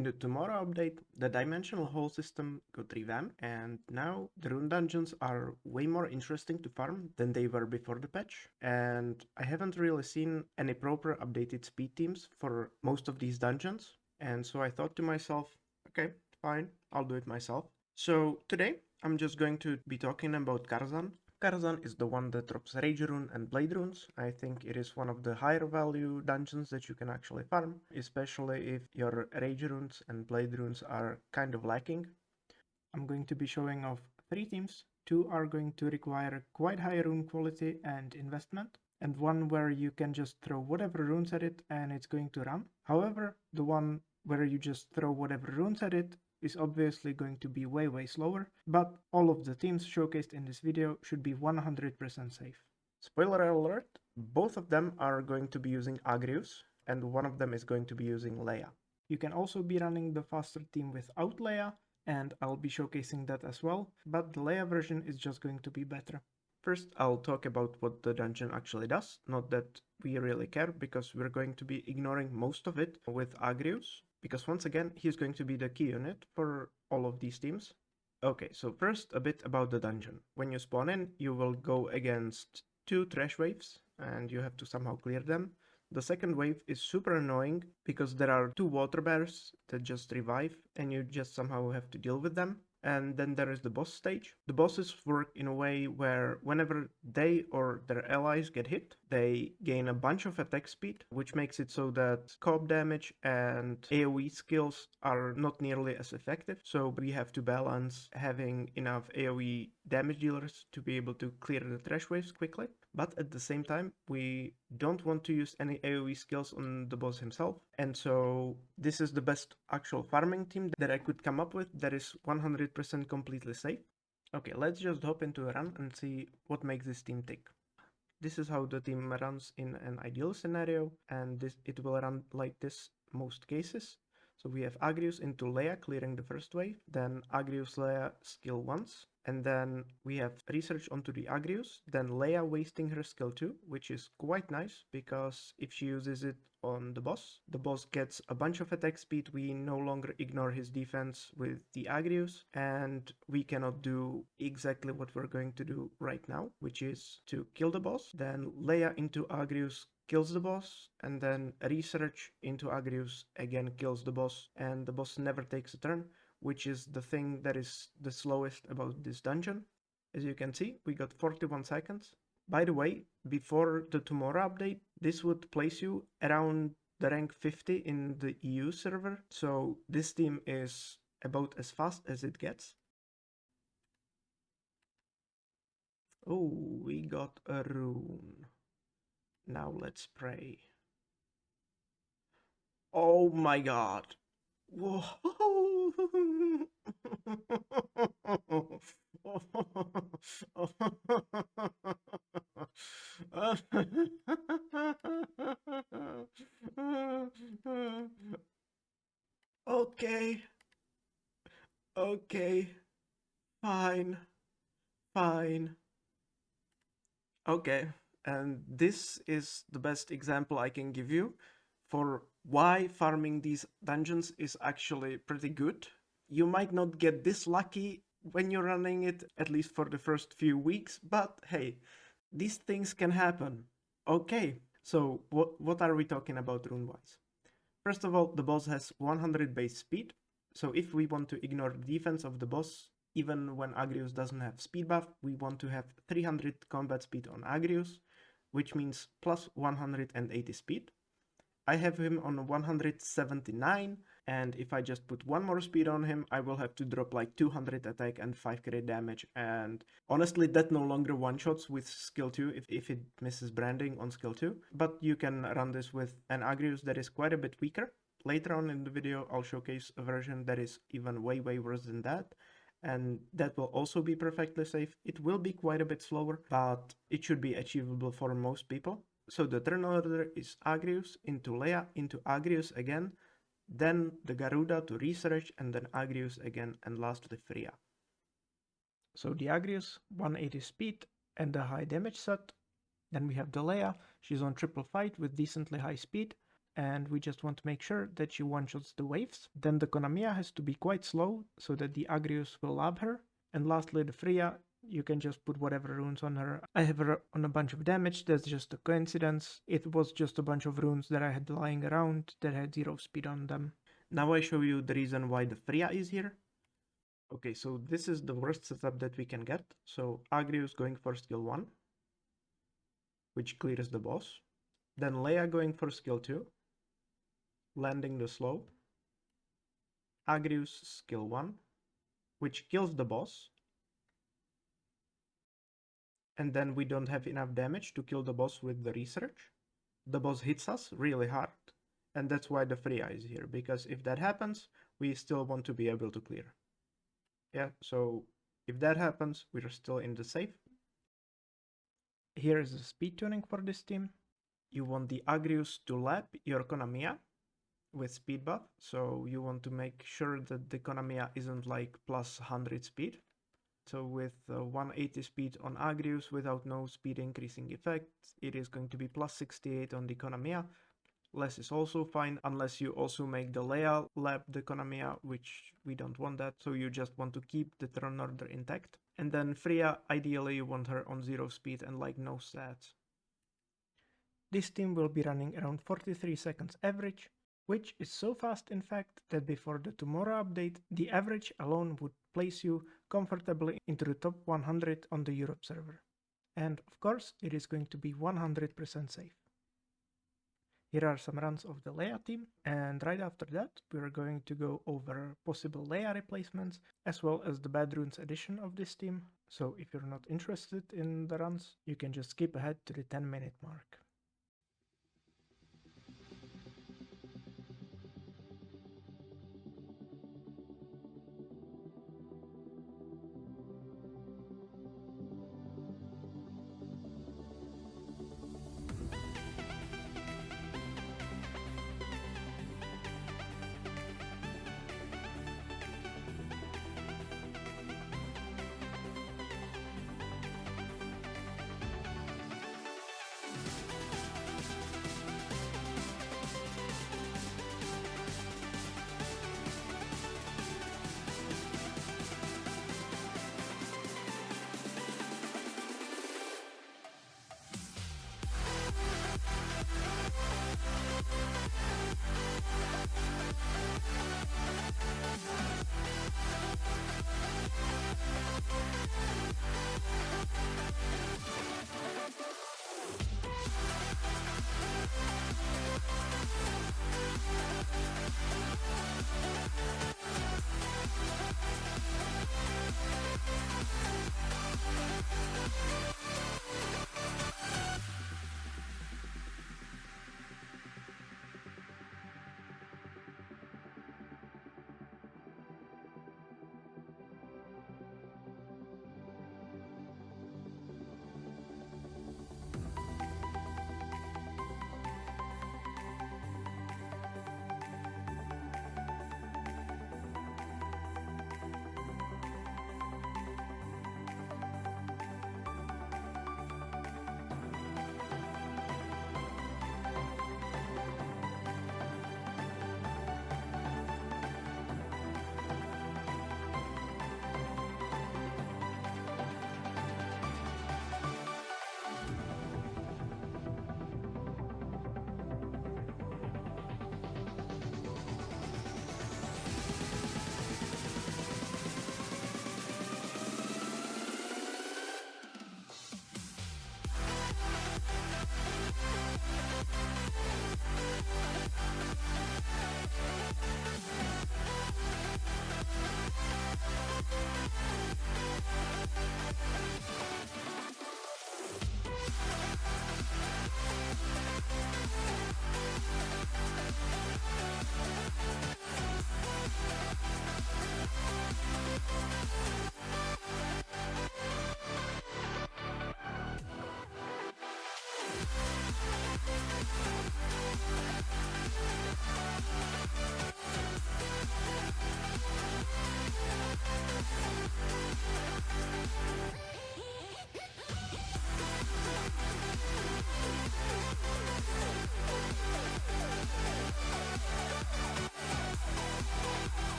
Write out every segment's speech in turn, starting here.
In the tomorrow update, the dimensional hole system got revamped, and now the rune dungeons are way more interesting to farm than they were before the patch. And I haven't really seen any proper updated speed teams for most of these dungeons, and so I thought to myself, okay, fine, I'll do it myself. So today, I'm just going to be talking about Karzhan. Karzhan is the one that drops Rage Rune and Blade Runes. I think it is one of the higher value dungeons that you can actually farm, especially if your Rage Runes and Blade Runes are kind of lacking. I'm going to be showing off 3 teams. 2 are going to require quite high rune quality and investment, and one where you can just throw whatever runes at it and it's going to run. However, the one where you just throw whatever runes at it is obviously going to be way slower, but all of the teams showcased in this video should be 100% safe. Spoiler alert, both of them are going to be using Agrius, and one of them is going to be using Leia. You can also be running the faster team without Leia, and I'll be showcasing that as well, but the Leia version is just going to be better. First, I'll talk about what the dungeon actually does, not that we really care, because we're going to be ignoring most of it with Agrius, because once again, he's going to be the key unit for all of these teams. Okay, so first a bit about the dungeon. When you spawn in, you will go against 2 trash waves, and you have to somehow clear them. The second wave is super annoying because there are 2 water bears that just revive and you just somehow have to deal with them. And then there is the boss stage. The bosses work in a way where whenever they or their allies get hit, they gain a bunch of attack speed, which makes it so that scope damage and AoE skills are not nearly as effective. So we have to balance having enough AoE damage dealers to be able to clear the trash waves quickly. But at the same time, we don't want to use any AoE skills on the boss himself. And so this is the best actual farming team that I could come up with that is 100% completely safe. Okay, let's just hop into a run and see what makes this team tick. This is how the team runs in an ideal scenario, and it will run like this most cases. So we have Agrius into Leia clearing the first wave, then Agrius Leia skill once, and then we have research onto the Agrius, then Leia wasting her skill 2, which is quite nice because if she uses it on the boss gets a bunch of attack speed, we no longer ignore his defense with the Agrius, and we cannot do exactly what we're going to do right now, which is to kill the boss, then Leia into Agrius kills the boss, and then research into Agrius again kills the boss, and the boss never takes a turn, which is the thing that is the slowest about this dungeon. As you can see, we got 41 seconds. By the way, before the tomorrow update, this would place you around the rank 50 in the EU server, so this team is about as fast as it gets. Oh, we got a rune. Now let's pray. Oh my god. Whoa. Okay. Okay. Fine. Fine. Okay. And this is the best example I can give you for why farming these dungeons is actually pretty good. You might not get this lucky when you're running it, at least for the first few weeks, but hey, these things can happen. Okay, so what are we talking about rune-wise? First of all, the boss has 100 base speed, so if we want to ignore the defense of the boss, even when Agrius doesn't have speed buff, we want to have 300 combat speed on Agrius, which means plus 180 speed. I have him on 179, and if I just put one more speed on him, I will have to drop like 200 attack and 5 crit damage, and honestly that no longer one-shots with skill 2 if it misses branding on skill 2, but you can run this with an Agrius that is quite a bit weaker. Later on in the video I'll showcase a version that is even way worse than that, and that will also be perfectly safe. It will be quite a bit slower, but it should be achievable for most people. So the turn order is Agrius into Leia into Agrius again, then the Garuda to research, and then Agrius again, and lastly Freya. So the Agrius, 180 speed and a high damage set. Then we have the Leia, she's on triple fight with decently high speed. and we just want to make sure that she one-shots the waves. Then the Konamiya has to be quite slow so that the Agrius will love her. And lastly, the Freya, you can just put whatever runes on her. I have her on a bunch of damage, that's just a coincidence. It was just a bunch of runes that I had lying around that had 0 speed on them. Now I show you the reason why the Freya is here. Okay, so this is the worst setup that we can get. So Agrius going for skill 1, which clears the boss. Then Leia going for skill 2, landing the slow. Agrius skill 1, which kills the boss. And then we don't have enough damage to kill the boss with the research. The boss hits us really hard. And that's why the Freya is here, because if that happens, we still want to be able to clear. Yeah, so if that happens, we're still in the safe. Here is the speed tuning for this team. You want the Agrius to lap your Konamiya with speed buff, so you want to make sure that the Konamiya isn't like plus 100 speed. So with 180 speed on Agrius without no speed increasing effect, it is going to be plus 68 on the Konamiya. Less is also fine, unless you also make the Leia lap the Konamiya, which we don't want that, so you just want to keep the turn order intact. And then Freya, ideally you want her on 0 speed and like no stats. This team will be running around 43 seconds average, which is so fast in fact that before the tomorrow update, the average alone would place you comfortably into the top 100 on the Europe server. And of course, it is going to be 100% safe. Here are some runs of the Leia team, and right after that we are going to go over possible Leia replacements as well as the Bad Runes edition of this team, so if you're not interested in the runs, you can just skip ahead to the 10-minute mark.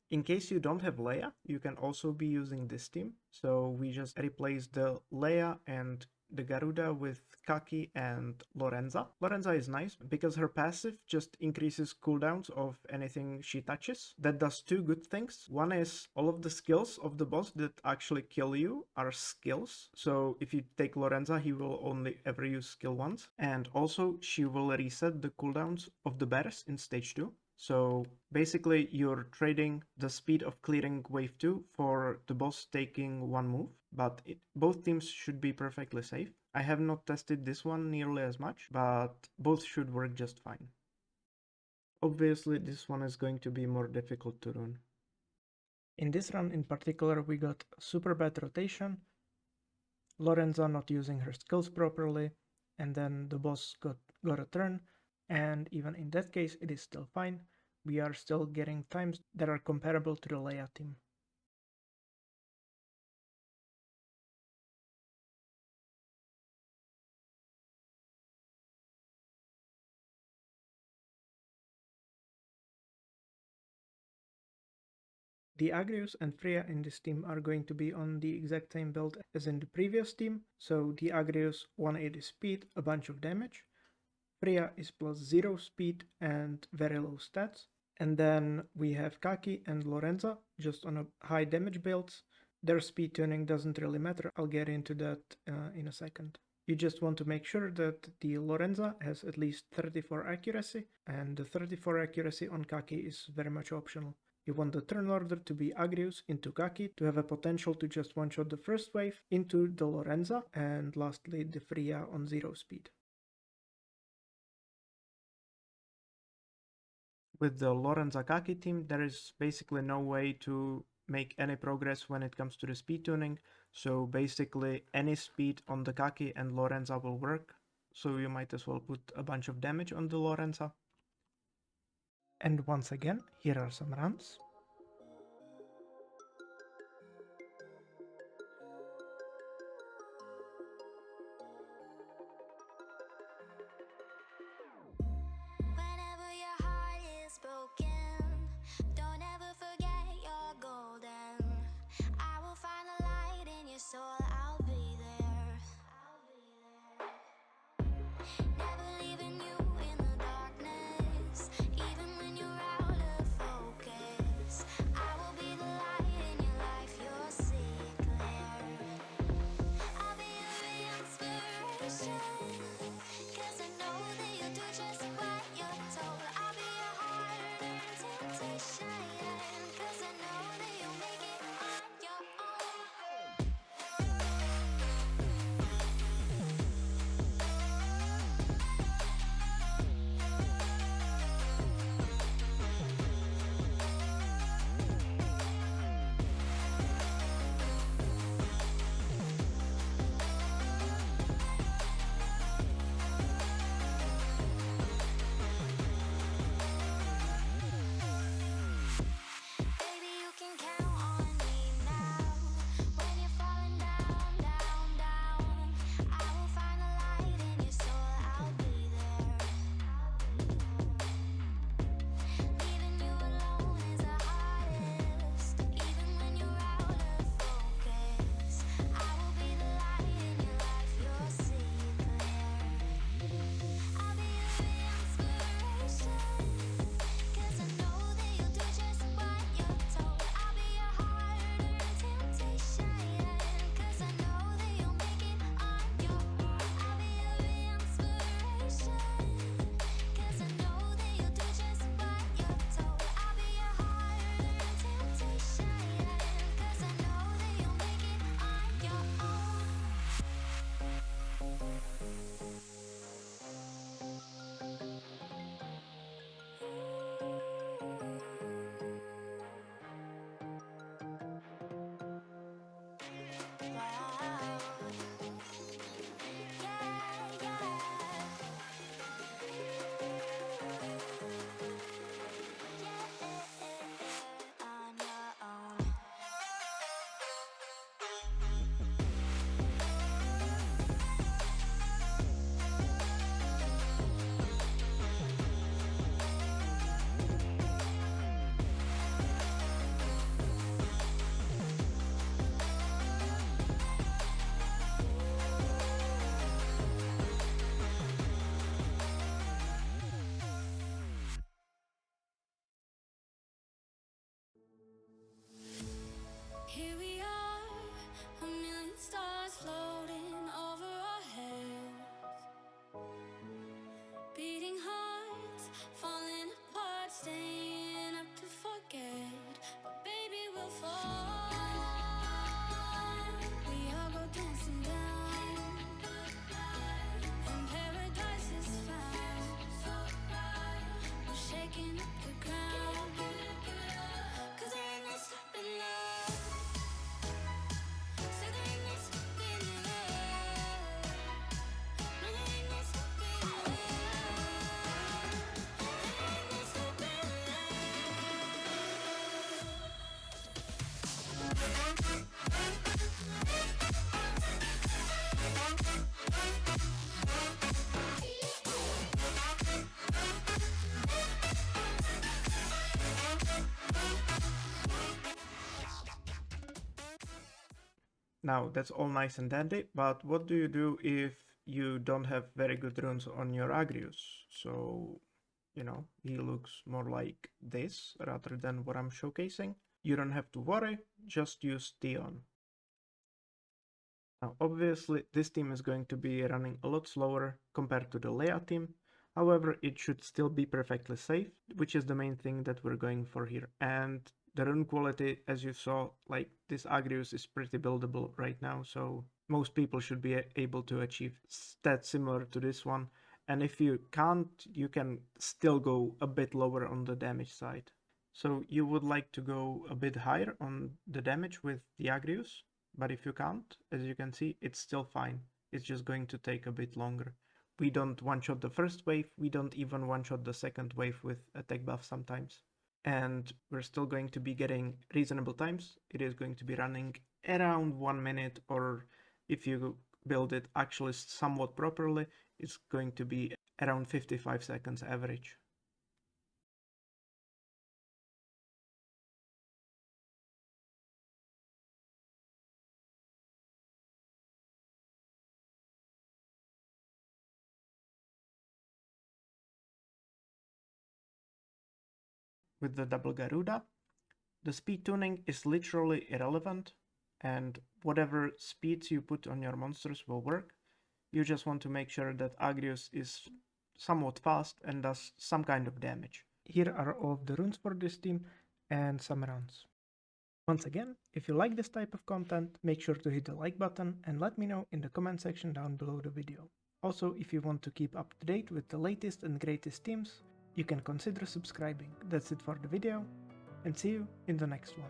In case you don't have Leia, you can also be using this team. So we just replace the Leia and the Garuda with Kaki and Lorenza. Lorenza is nice because her passive just increases cooldowns of anything she touches. That does two good things. One is all of the skills of the boss that actually kill you are skills. So if you take Lorenza, he will only ever use skill once. And also she will reset the cooldowns of the bears in stage 2. So basically you're trading the speed of clearing wave 2 for the boss taking one move, but both teams should be perfectly safe. I have not tested this one nearly as much, but both should work just fine. Obviously this one is going to be more difficult to run. In this run in particular we got super bad rotation, Lorenza not using her skills properly, and then the boss got a turn, and even in that case it is still fine. We are still getting times that are comparable to the Leia team. The Agrius and Freya in this team are going to be on the exact same build as in the previous team, so the Agrius 180 speed, a bunch of damage. Freya is plus 0 speed and very low stats. And then we have Kaki and Lorenza just on a high damage builds. Their speed tuning doesn't really matter, I'll get into that in a second. You just want to make sure that the Lorenza has at least 34 accuracy, and the 34 accuracy on Kaki is very much optional. You want the turn order to be Agrius into Kaki to have a potential to just one-shot the first wave into the Lorenza, and lastly the Freya on 0 speed. With the Lorenza Kaki team, there is basically no way to make any progress when it comes to the speed tuning, so basically any speed on the Kaki and Lorenza will work, so you might as well put a bunch of damage on the Lorenza. And once again, here are some runs. Whenever your heart is broken, don't ever forget you're golden. I will find the light in your soul, I'll be there. Never leaving you in the darkness, even when you're out of focus. Now, that's all nice and dandy, but what do you do if you don't have very good runes on your Agrius? So, he looks more like this rather than what I'm showcasing. You don't have to worry, just use Theon. Now, obviously, this team is going to be running a lot slower compared to the Leia team. However, it should still be perfectly safe, which is the main thing that we're going for here. And the rune quality, as you saw, like this Agrius is pretty buildable right now, so most people should be able to achieve stats similar to this one. And if you can't, you can still go a bit lower on the damage side. So you would like to go a bit higher on the damage with the Agrius, but if you can't, as you can see, it's still fine. It's just going to take a bit longer. We don't one-shot the first wave, we don't even one-shot the second wave with attack buff sometimes. And we're still going to be getting reasonable times. It is going to be running around 1 minute, or if you build it actually somewhat properly, it's going to be around 55 seconds average. With the double Garuda, the speed tuning is literally irrelevant, and whatever speeds you put on your monsters will work. You just want to make sure that Agrius is somewhat fast and does some kind of damage. Here are all of the runes for this team and some runs. Once again, if you like this type of content, make sure to hit the like button and let me know in the comment section down below the video. Also, if you want to keep up to date with the latest and greatest teams, you can consider subscribing. That's it for the video, and see you in the next one.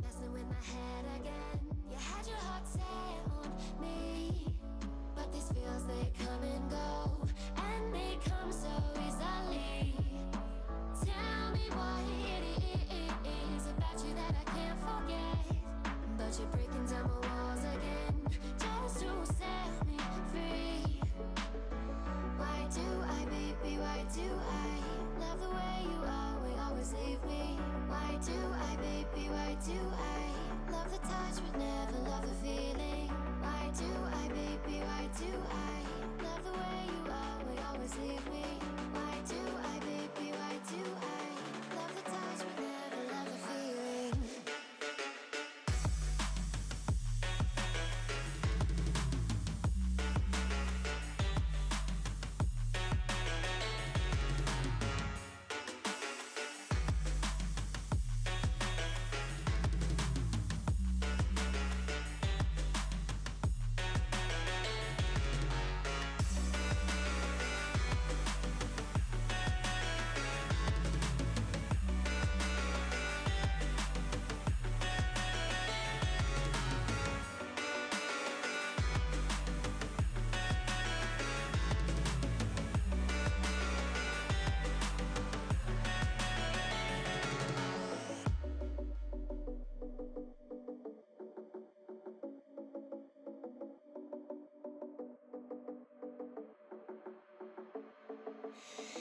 Messing with my head again. You had your heart set on me, but these feels, they come and go, and they come so easily. Tell me what it is about you that I can't forget, but you're breaking down my walls again, just to set me free. Why do I, baby, why do I love the way you always leave me? Why do I, baby, why do I love the touch but never love the feeling? Why do I, baby, why do I love the way you always leave me? Why do I, baby, why do I love the touch but never love the feeling?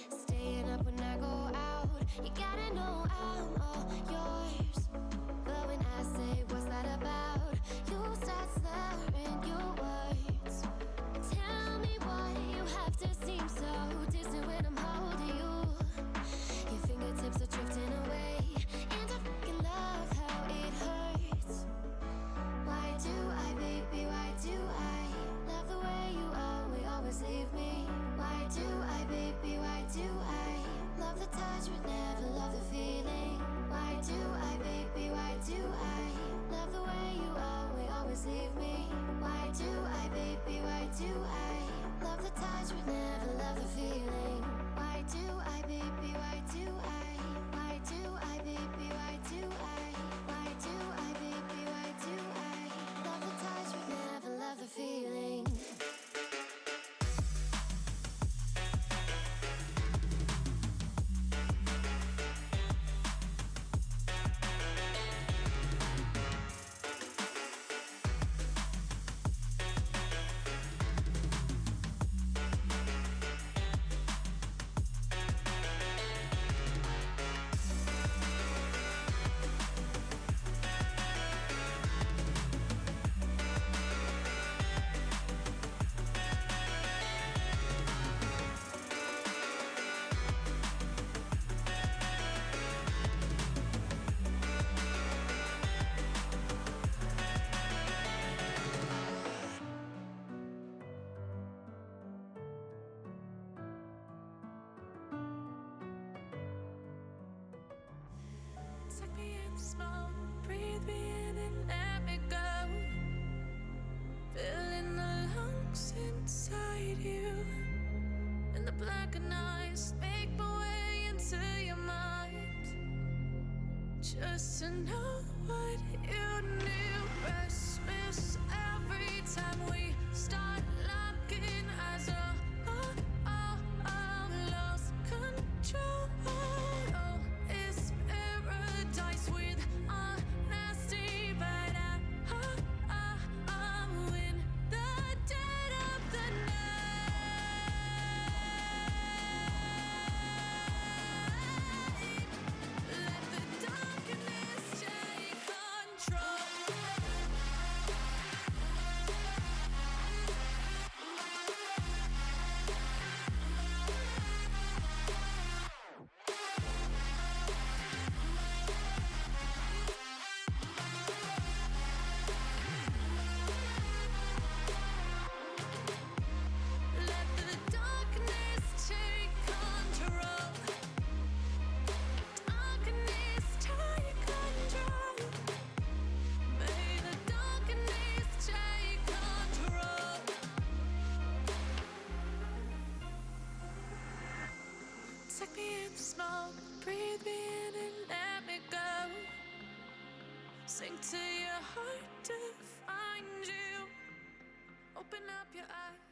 Staying up when I go out, you gotta know I'm all yours. But when I say what's that about, you start slurring your words. Tell me why you have to seem so distant when I'm holding you. Your fingertips are drifting away, and I fucking love how it hurts. Why do I, baby, why do I love the way you always leave me? Why do I, baby, why do I love the touch but never love the feeling? Why do I, baby, why do I love the way you always leave me? Why do I, baby, why do I love the touch but never love the feeling? Why do I, baby, why do why do I, baby, why do why do I, baby, why do I love the touch but never love the feeling? to know what you knew. Restless every time we start locking eyes. Lost control. Oh, it's paradise with honesty, but I'm in the dead of the night. Let the darkness take control. Let the darkness take control. Darkness take control. May the darkness take control. Take me in the smoke, breathe me in and let me go. Sink to your heart to find you. Open up your eyes.